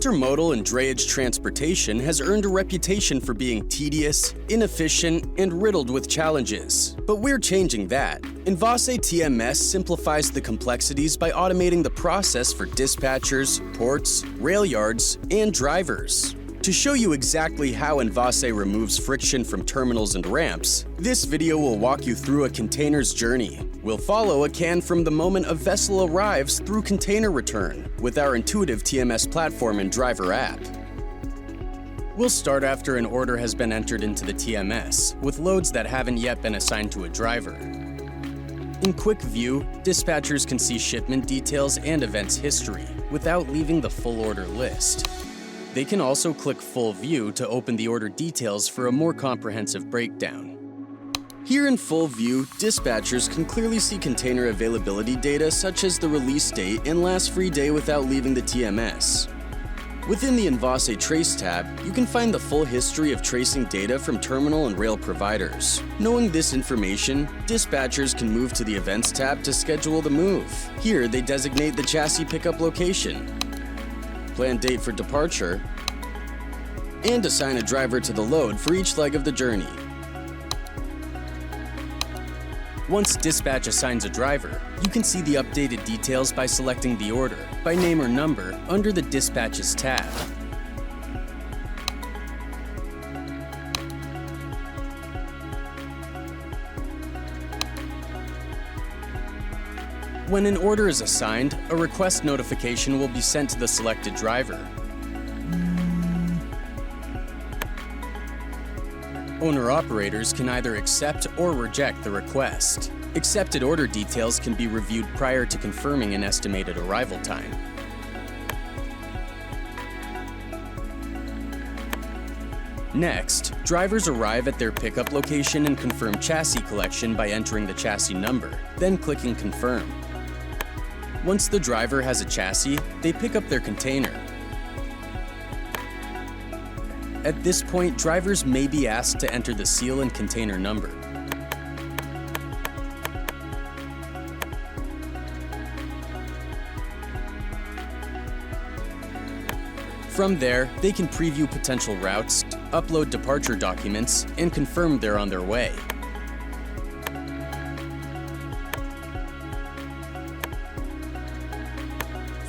Intermodal and drayage transportation has earned a reputation for being tedious, inefficient, and riddled with challenges. But we're changing that. Envase TMS simplifies the complexities by automating the process for dispatchers, ports, rail yards, and drivers. To show you exactly how Envase removes friction from terminals and ramps, this video will walk you through a container's journey. We'll follow a can from the moment a vessel arrives through container return with our intuitive TMS platform and driver app. We'll start after an order has been entered into the TMS, with loads that haven't yet been assigned to a driver. In Quick View, dispatchers can see shipment details and events history without leaving the full order list. They can also click Full View to open the order details for a more comprehensive breakdown. Here in Full View, dispatchers can clearly see container availability data such as the release date and last free day without leaving the TMS. Within the Envase Trace tab, you can find the full history of tracing data from terminal and rail providers. Knowing this information, dispatchers can move to the Events tab to schedule the move. Here, they designate the chassis pickup location, plan date for departure, and assign a driver to the load for each leg of the journey. Once dispatch assigns a driver, you can see the updated details by selecting the order, by name or number, under the Dispatches tab. When an order is assigned, a request notification will be sent to the selected driver. Owner-operators can either accept or reject the request. Accepted order details can be reviewed prior to confirming an estimated arrival time. Next, drivers arrive at their pickup location and confirm chassis collection by entering the chassis number, then clicking Confirm. Once the driver has a chassis, they pick up their container. At this point, drivers may be asked to enter the seal and container number. From there, they can preview potential routes, upload departure documents, and confirm they're on their way.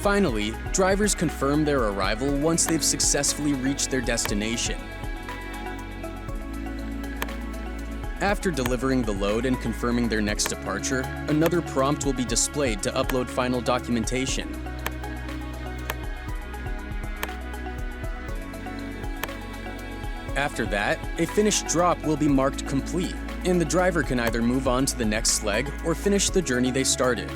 Finally, drivers confirm their arrival once they've successfully reached their destination. After delivering the load and confirming their next departure, another prompt will be displayed to upload final documentation. After that, a finished drop will be marked complete, and the driver can either move on to the next leg or finish the journey they started.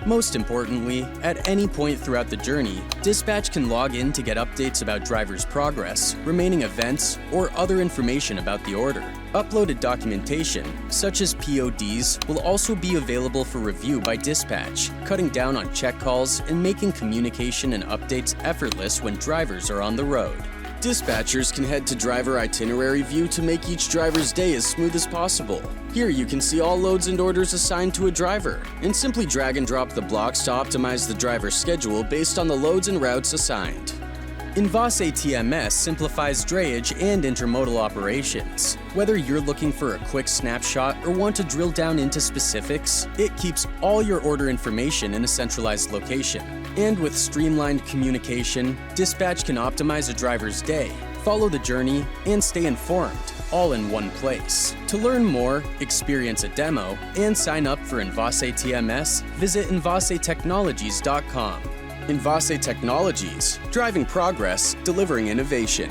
Most importantly, at any point throughout the journey, dispatch can log in to get updates about driver's progress, remaining events, or other information about the order. Uploaded documentation, such as PODs, will also be available for review by dispatch, cutting down on check calls and making communication and updates effortless when drivers are on the road. Dispatchers can head to Driver Itinerary View to make each driver's day as smooth as possible. Here you can see all loads and orders assigned to a driver, and simply drag and drop the blocks to optimize the driver's schedule based on the loads and routes assigned. Envase TMS simplifies drayage and intermodal operations. Whether you're looking for a quick snapshot or want to drill down into specifics, it keeps all your order information in a centralized location. And with streamlined communication, dispatch can optimize a driver's day, follow the journey, and stay informed, all in one place. To learn more, experience a demo, and sign up for Envase TMS, visit envasetechnologies.com. Envase Technologies, driving progress, delivering innovation.